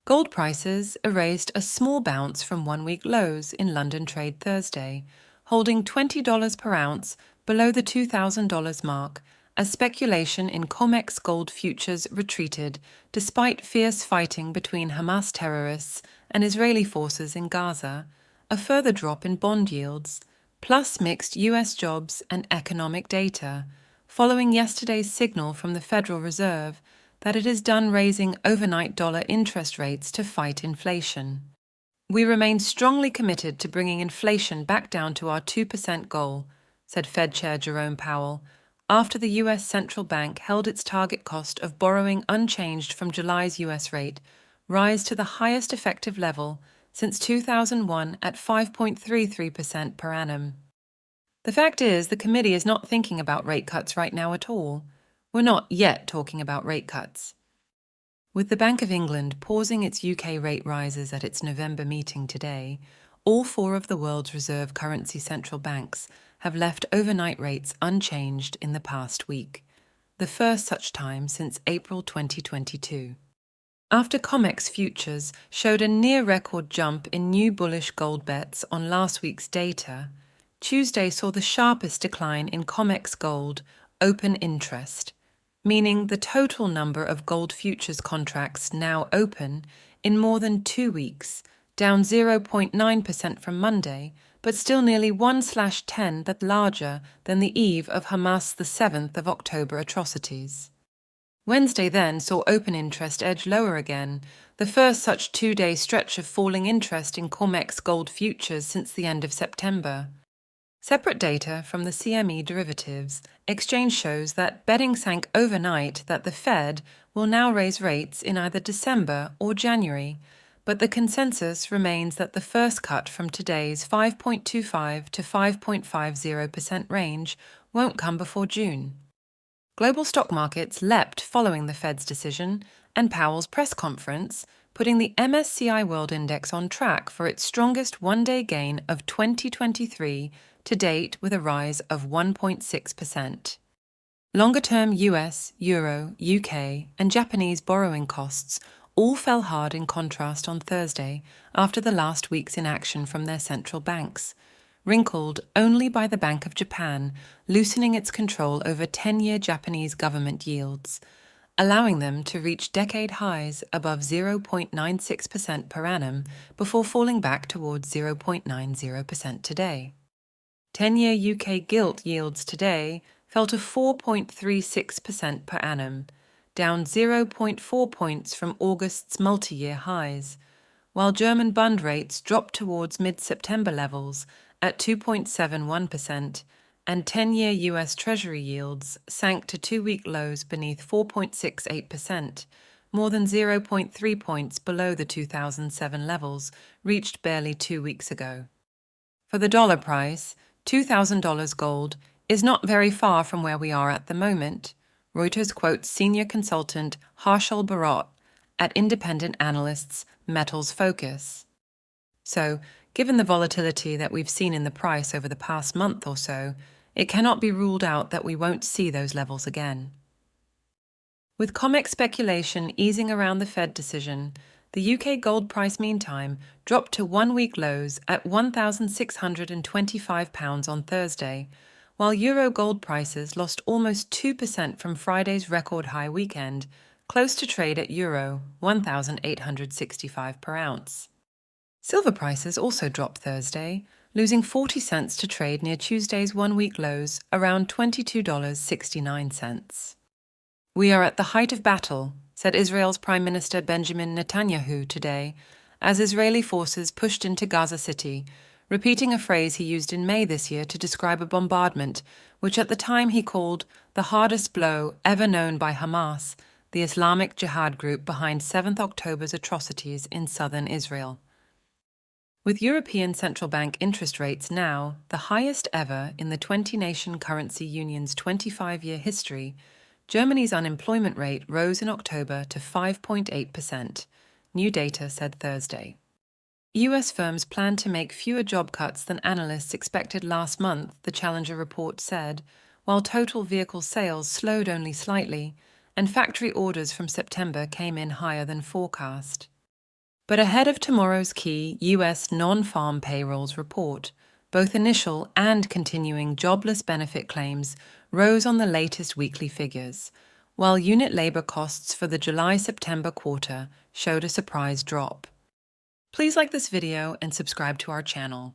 Gold prices erased a small bounce from one-week lows in London trade Thursday, holding $20 per ounce below the $2,000 mark as speculation in Comex gold futures retreated despite fierce fighting between Hamas terrorists and Israeli forces in Gaza, a further drop in bond yields, plus mixed US jobs and economic data, following yesterday's signal from the Federal Reserve that it is done raising overnight dollar interest rates to fight inflation. "We remain strongly committed to bringing inflation back down to our 2% goal," said Fed Chair Jerome Powell, after the U.S. Central Bank held its target cost of borrowing unchanged from July's U.S. rate rise to the highest effective level since 2001 at 5.33% per annum. The fact is, the committee is not thinking about rate cuts right now at all. We're not yet talking about rate cuts. With the Bank of England pausing its UK rate rises at its November meeting today, all four of the world's reserve currency central banks have left overnight rates unchanged in the past week, the first such time since April 2022. After Comex futures showed a near-record jump in new bullish gold bets on last week's data, Tuesday saw the sharpest decline in Comex gold open interest, meaning the total number of gold futures contracts now open in more than 2 weeks, down 0.9% from Monday, but still nearly 1/10 that larger than the eve of Hamas the 7th of October atrocities. Wednesday then saw open interest edge lower again, the first such 2-day stretch of falling interest in Comex gold futures since the end of September. Separate data from the CME derivatives exchange shows that betting sank overnight that the Fed will now raise rates in either December or January, but the consensus remains that the first cut from today's 5.25 to 5.50% range won't come before June. Global stock markets leapt following the Fed's decision and Powell's press conference, putting the MSCI World Index on track for its strongest one-day gain of 2023 to date with a rise of 1.6%. Longer-term US, Euro, UK, and Japanese borrowing costs all fell hard in contrast on Thursday after the last week's inaction from their central banks, wrinkled only by the Bank of Japan loosening its control over 10-year Japanese government yields, allowing them to reach decade highs above 0.96% per annum before falling back towards 0.90% today. 10-year UK gilt yields today fell to 4.36% per annum, down 0.4 points from August's multi-year highs, while German bond rates dropped towards mid-September levels at 2.71%, and 10-year US Treasury yields sank to 2-week lows beneath 4.68%, more than 0.3 points below the 2007 levels reached barely 2 weeks ago. For the dollar price, $2,000 gold is not very far from where we are at the moment, Reuters quotes senior consultant Harshal Bharat at independent analysts Metals Focus. So, given the volatility that we've seen in the price over the past month or so, it cannot be ruled out that we won't see those levels again. With Comex speculation easing around the Fed decision, the UK gold price meantime dropped to one-week lows at £1,625 on Thursday, while Euro gold prices lost almost 2% from Friday's record high weekend, close to trade at Euro 1,865 per ounce. Silver prices also dropped Thursday, losing 40 cents to trade near Tuesday's one-week lows around $22.69. "We are at the height of battle," said Israel's Prime Minister Benjamin Netanyahu today, as Israeli forces pushed into Gaza City, repeating a phrase he used in May this year to describe a bombardment, which at the time he called the hardest blow ever known by Hamas, the Islamic Jihad group behind 7th October's atrocities in southern Israel. With European Central Bank interest rates now the highest ever in the 20-nation currency union's 25-year history, Germany's unemployment rate rose in October to 5.8%, new data said Thursday. US firms plan to make fewer job cuts than analysts expected last month, the Challenger report said, while total vehicle sales slowed only slightly, and factory orders from September came in higher than forecast. But ahead of tomorrow's key U.S. non-farm payrolls report, both initial and continuing jobless benefit claims rose on the latest weekly figures, while unit labor costs for the July-September quarter showed a surprise drop. Please like this video and subscribe to our channel.